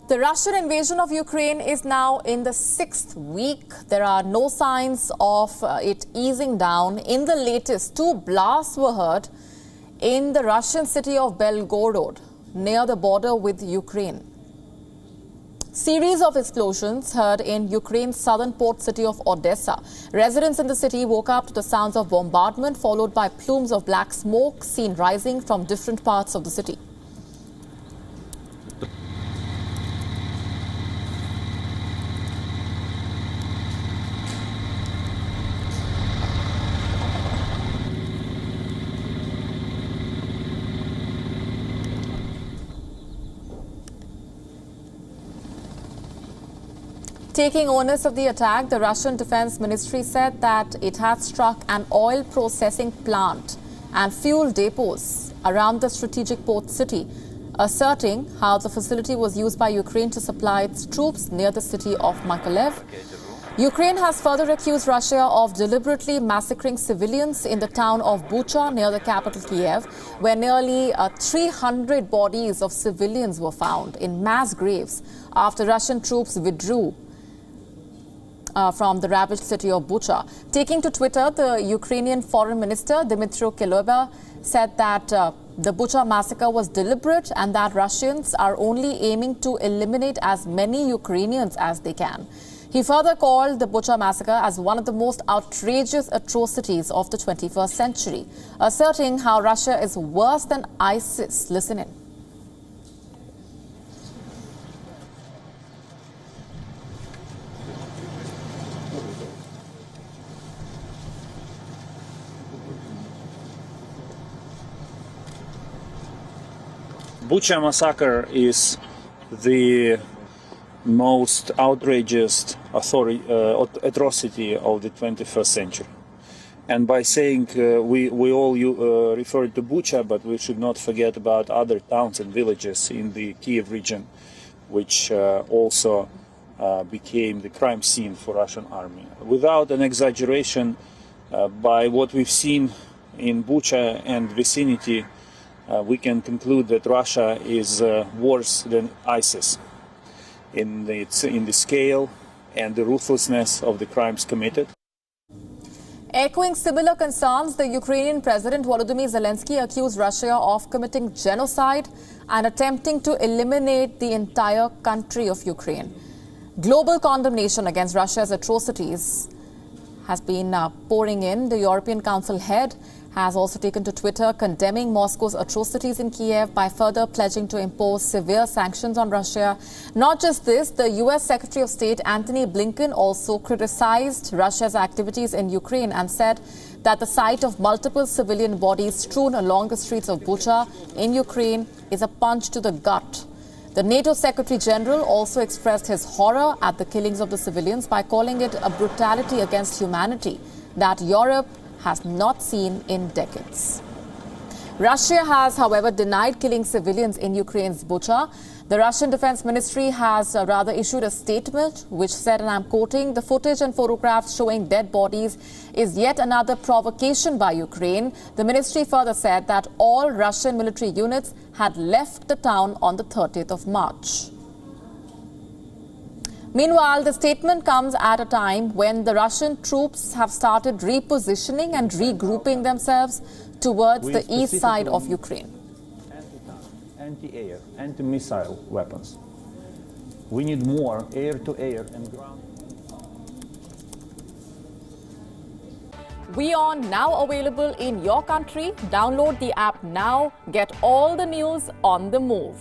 The Russian invasion of Ukraine is now in the 6th week. There are no signs of it easing down. In the latest, 2 blasts were heard in the Russian city of Belgorod, near the border with Ukraine. Series of explosions heard in Ukraine's southern port city of Odessa. Residents in the city woke up to the sounds of bombardment, followed by plumes of black smoke seen rising from different parts of the city. Taking onus of the attack, the Russian Defense Ministry said that it had struck an oil processing plant and fuel depots around the strategic port city, asserting how the facility was used by Ukraine to supply its troops near the city of Mykolaiv. Ukraine has further accused Russia of deliberately massacring civilians in the town of Bucha near the capital Kiev, where nearly 300 bodies of civilians were found in mass graves after Russian troops withdrew from the ravaged city of Bucha. Taking to Twitter, the Ukrainian Foreign Minister Dmytro Kuleba said that the Bucha massacre was deliberate and that Russians are only aiming to eliminate as many Ukrainians as they can. He further called the Bucha massacre as one of the most outrageous atrocities of the 21st century, asserting how Russia is worse than ISIS. Listen in. Bucha massacre is the most outrageous atrocity of the 21st century. And by saying we all refer to Bucha, but we should not forget about other towns and villages in the Kiev region, which also became the crime scene for Russian army. Without an exaggeration, by what we've seen in Bucha and vicinity, we can conclude that Russia is worse than ISIS in the scale and the ruthlessness of the crimes committed. Echoing similar concerns, the Ukrainian President Volodymyr Zelensky accused Russia of committing genocide and attempting to eliminate the entire country of Ukraine. Global condemnation against Russia's atrocities has been pouring in. The European Council head has also taken to Twitter condemning Moscow's atrocities in Kiev by further pledging to impose severe sanctions on Russia. Not just this, the U.S. Secretary of State Antony Blinken also criticized Russia's activities in Ukraine and said that the sight of multiple civilian bodies strewn along the streets of Bucha in Ukraine is a punch to the gut. The NATO Secretary General also expressed his horror at the killings of the civilians by calling it a brutality against humanity that Europe has not seen in decades. Russia has, however, denied killing civilians in Ukraine's Bucha. The Russian Defense Ministry has rather issued a statement which said, and I'm quoting, "The footage and photographs showing dead bodies is yet another provocation by Ukraine." The ministry further said that all Russian military units had left the town on the 30th of March. Meanwhile, the statement comes at a time when the Russian troops have started repositioning and regrouping themselves towards the east side of Ukraine. Anti-air, anti-missile weapons. We need more air-to-air and ground. WION now available in your country. Download the app now. Get all the news on the move.